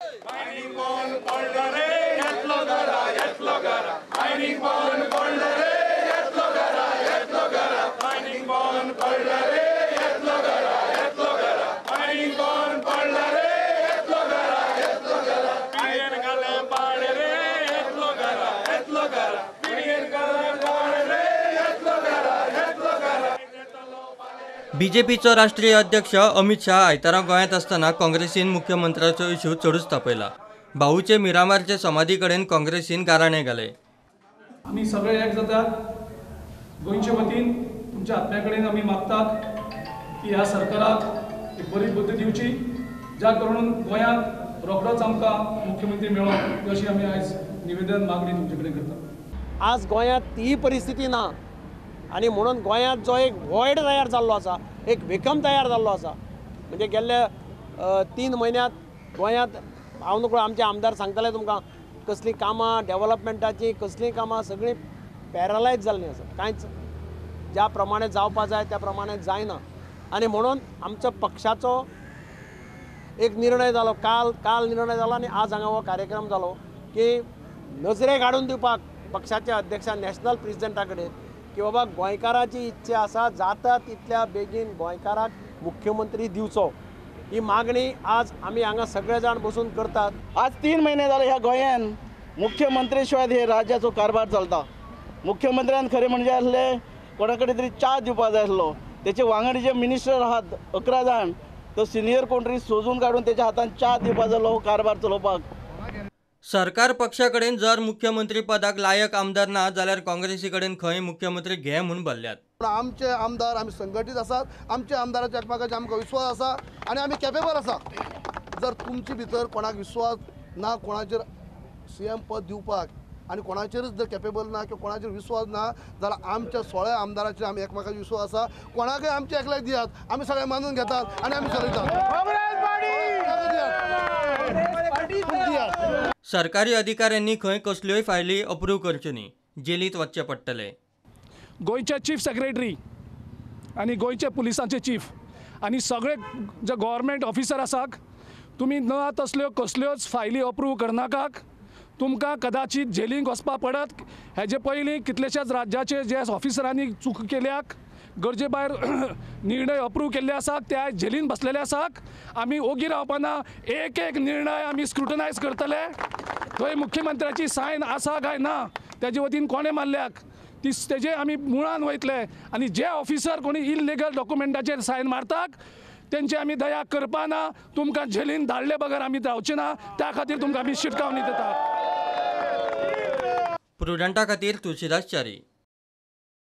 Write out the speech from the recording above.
Mining bond पडलं रे घेतलो घरा mining bond पडलं रे घेतलो घरा mining bond पडलं रे घेतलो घरा mining bond पडलं रे घेतलो घरा पिढीर गले पाड रे घेतलो घरा पिढीर गले पाड रे घेतलो घरा बीजेपीचो राष्ट्रीय अध्यक्ष अमित शाह आयतारा गोंयांत असताना काँग्रेसीन मुख्यमंत्र्याचो इशू चडूच तापयला। भाऊचे मिरामारचे समाधी कडेन काँग्रेसीन गाराणे घाले। आम्ही सगळे एक जातात गोंयच्या वतीन तुमच्या आत्म्या कडेन आमी मागतात की ह्या सरकाराक एक बरी बुद्धी दिवची, ज्या करून गोंयांत रोखडोच आमकां मुख्यमंत्री मेळो अशी आमी आयज निवेदन मागणी तुमचे कडेन करतात। आज गोंयांत ती परिस्थिती ना आणि म्हणून गोंयांत जो एक वॉयड तयार जाल्लो आसा, एक वेकम तयार जाल्लो आसा, म्हणजे गेल्ल्या 3 म्हयन्यांत गोंयांत हांव नकळो आमचे आमदार सांगताले तुमकां कसली कामां डेव्हलपमेंटाची कसलीं कामां सगळीं पॅरलायज जाल्लीं आसात, कांयच ज्या प्रमाणे जावपा जाय त्या प्रमाणे जायना। आनी म्हणून आमच्या पक्षाचो एक निर्णय जालो, काल निर्णय जालो आनी आज हांगा हो कार्यक्रम जालो की नजरेक हाडून दिवपाक पक्षाच्या अध्यक्षा नॅशनल प्रेसिडेंटा कडेन की बाबा गोंयकाराची इच्छा आसा जाता तितल्या बेगीन गोंयकाराक मुख्यमंत्री दिवचो, ही मागणी आज आमी हांगा सगळे जाण बसून करतात। आज 3 महिने जाले ह्या गोंयांत मुख्यमंत्री शिवाय हे राज्याचो कारभार चलता। मुख्यमंत्र्यान खरें म्हणजे आसले कोणा कडेन तरी च्या दिवपा जाय आसलो, तेचे वांगडी जे मिनिस्टर आहात 11 जाण, तो सिनियर कोण तरी सोजून काडून तेच्या हातान च्या दिवपा जाय आसलो कारभार चलोवपाक। सरकार पक्षा कडेन जर मुख्यमंत्री पदाक लायक आमदार ना जाल्यार काँग्रेसी कडेन खंय मुख्यमंत्री घे म्हूण भरल्यात। आमचे आमदार आमी संघटीत आसात, आमच्या आमदाराच्या एकमेकांचे आमकां विश्वास आसा आनी आमी कॅपेबल आसा। जर तुमचे भितर कोणाक विश्वास ना कोणाचेर CM पद दिवपाक आनी कोणाचेरच जर कॅपेबल ना किंवा कोणाचेर विश्वास ना जाल्यार आमच्या 16 आमदाराचेर आमी एकमेकांचो विश्वास आसा। कोणाकय आमचे एकल्याक दियात, आमी सगळे मानून घेतात आनी आमी चलयतात। सरकारी अधिकाऱ्यांनी खंय कसल्योय फायली अप्रूव्ह करच्यो न्ही, जेलींत वचचें पडटलें। गोंयचे चीफ सेक्रेटरी आणि गोंयचे पुलिसांचे चीफ आणि सगळे जे गव्हर्मेंट ऑफिसर आसात, तुम्ही न तसल्यो कसल्योच फायली अप्रूव्ह करनाकात, तुमकां कदाचित जेलींत वचपा पडत। हेजे पयलीं कितलेशेच राज्याचे जे ऑफिसरांनी चूक केल्याक गरजे भायर निर्णय अप्रूव्ह केल्ले आसात ते आयज जेलींत बसलेले आसात। आमी ओगी रावपाना, एक निर्णय आमी स्क्रुटनायज करतले। थंय मुख्यमंत्र्याची सायन आसा काय ना तेजे वतीन कोणें मारल्याक तेजे आमी मुळान वयतले आनी जे ऑफिसर कोणी इल्लिगल डॉक्युमेंटाचेर सायन मारतात तेंची आमी दया करपाना, तुमकां जेलींत धाडले बगर आमी रावचे ना, त्या खातीर तुमकां आमी शिटकावणी दितात। प्रुडंटा खातीर तुळशीदास च्यारी।